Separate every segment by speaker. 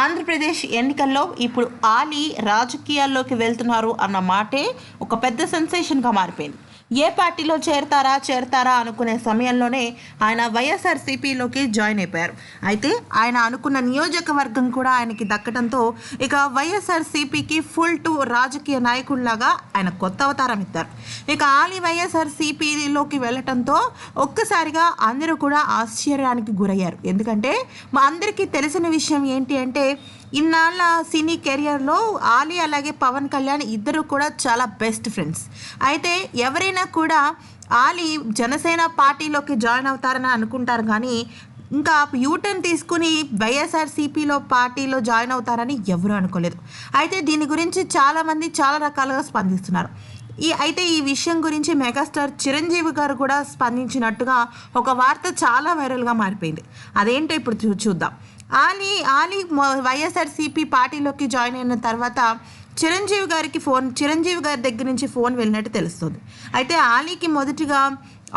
Speaker 1: ఆంధ్రప్రదేశ్ ఎన్నికల్లో ఇప్పుడు ఆలీ రాజకీయాల్లోకి వెళ్తున్నారు అన్న మాటే ఒక పెద్ద సెన్సేషన్గా మారిపోయింది. ఏ పార్టీలో చేరతారా అనుకునే సమయంలోనే ఆయన వైఎస్ఆర్సీపీలోకి జాయిన్ అయిపోయారు. అయితే ఆయన అనుకున్న నియోజకవర్గం కూడా ఆయనకి దక్కడంతో ఇక వైఎస్ఆర్సీపీకి ఫుల్ టు రాజకీయ నాయకుడిలాగా ఆయన కొత్త అవతారం ఇస్తారు. ఇక ఆలీ వైఎస్ఆర్సీపీలోకి వెళ్ళటంతో ఒక్కసారిగా అందరూ కూడా ఆశ్చర్యానికి గురయ్యారు. ఎందుకంటే మా అందరికీ తెలిసిన విషయం ఏంటి అంటే ఇన్నాళ్ళ సినీ కెరియర్లో ఆలీ అలాగే పవన్ కళ్యాణ్ ఇద్దరు కూడా చాలా బెస్ట్ ఫ్రెండ్స్. అయితే ఎవరైనా కూడా ఆలీ జనసేన పార్టీలోకి జాయిన్ అవుతారని అనుకుంటారు, కానీ ఇంకా యూటర్న్ తీసుకుని వైఎస్ఆర్సీపీలో పార్టీలో జాయిన్ అవుతారని ఎవరూ అనుకోలేదు. అయితే దీని గురించి చాలామంది చాలా రకాలుగా స్పందిస్తున్నారు. అయితే ఈ విషయం గురించి మెగాస్టార్ చిరంజీవి గారు కూడా స్పందించినట్టుగా ఒక వార్త చాలా వైరల్గా మారిపోయింది. అదేంటో ఇప్పుడు చూద్దాం. ఆలీ వైఎస్ఆర్సీపీ పార్టీలోకి జాయిన్ అయిన తర్వాత చిరంజీవి గారి దగ్గర నుంచి ఫోన్ వెళ్ళినట్టు తెలుస్తుంది. అయితే ఆలీకి మొదటిగా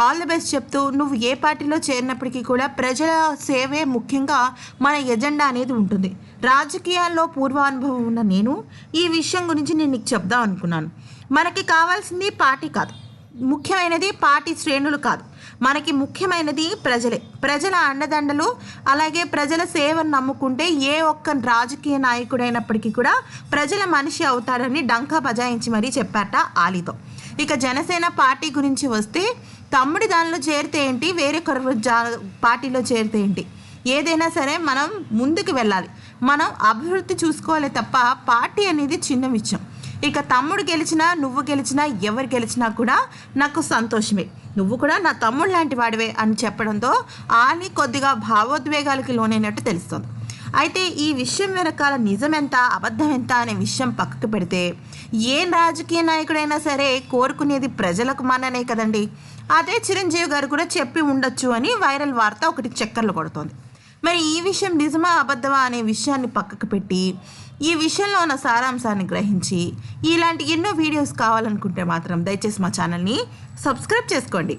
Speaker 1: ఆల్ ది బెస్ట్ చెప్తూ, నువ్వు ఏ పార్టీలో చేరినప్పటికీ కూడా ప్రజల సేవే ముఖ్యంగా మన ఎజెండా అనేది ఉంటుంది. రాజకీయాల్లో పూర్వానుభవం ఉన్న నేను ఈ విషయం గురించి నేను నీకు చెప్దాం అనుకున్నాను. మనకి కావాల్సింది పార్టీ కాదు, ముఖ్యమైనది పార్టీ శ్రేణులు కాదు, మనకి ముఖ్యమైనది ప్రజలే. ప్రజల అండదండలు అలాగే ప్రజల సేవను నమ్ముకుంటే ఏ ఒక్క రాజకీయ నాయకుడైనప్పటికీ కూడా ప్రజల మనిషి అవుతాడని డంకా బజాయించి మరీ చెప్పారట ఆలీతో. ఇక జనసేన పార్టీ గురించి వస్తే తమ్ముడి దానిలో చేరితే ఏంటి, వేరే పార్టీలో చేరితే ఏంటి, ఏదైనా సరే మనం ముందుకు వెళ్ళాలి, మనం అభివృద్ధి చూసుకోవాలి తప్ప పార్టీ అనేది చిన్న విషయం. ఇక తమ్ముడు గెలిచినా నువ్వు గెలిచినా ఎవరు గెలిచినా కూడా నాకు సంతోషమే, నువ్వు కూడా నా తమ్ముడు లాంటి వాడివే అని చెప్పడంతో ఆలీ కొద్దిగా భావోద్వేగాలకి లోనైనట్టు తెలుస్తుంది. అయితే ఈ విషయం వెనకాల నిజం ఎంత అబద్ధం ఎంత అనే విషయం పక్కకు పెడితే ఏ రాజకీయ నాయకుడైనా సరే కోరుకునేది ప్రజలకు మన్ననే కదండి. అదే చిరంజీవి గారు కూడా చెప్పి ఉండొచ్చు అని వైరల్ వార్త ఒకటి చక్కర్లు కొడుతోంది. మరి ఈ విషయం నిజమా అబద్ధమా అనే విషయాన్ని పక్కకు పెట్టి ఈ విషయంలో ఉన్న సారాంశాన్ని గ్రహించి ఇలాంటి ఎన్నో వీడియోస్ కావాలనుకుంటే మాత్రం దయచేసి మా ఛానల్ని సబ్స్క్రైబ్ చేసుకోండి.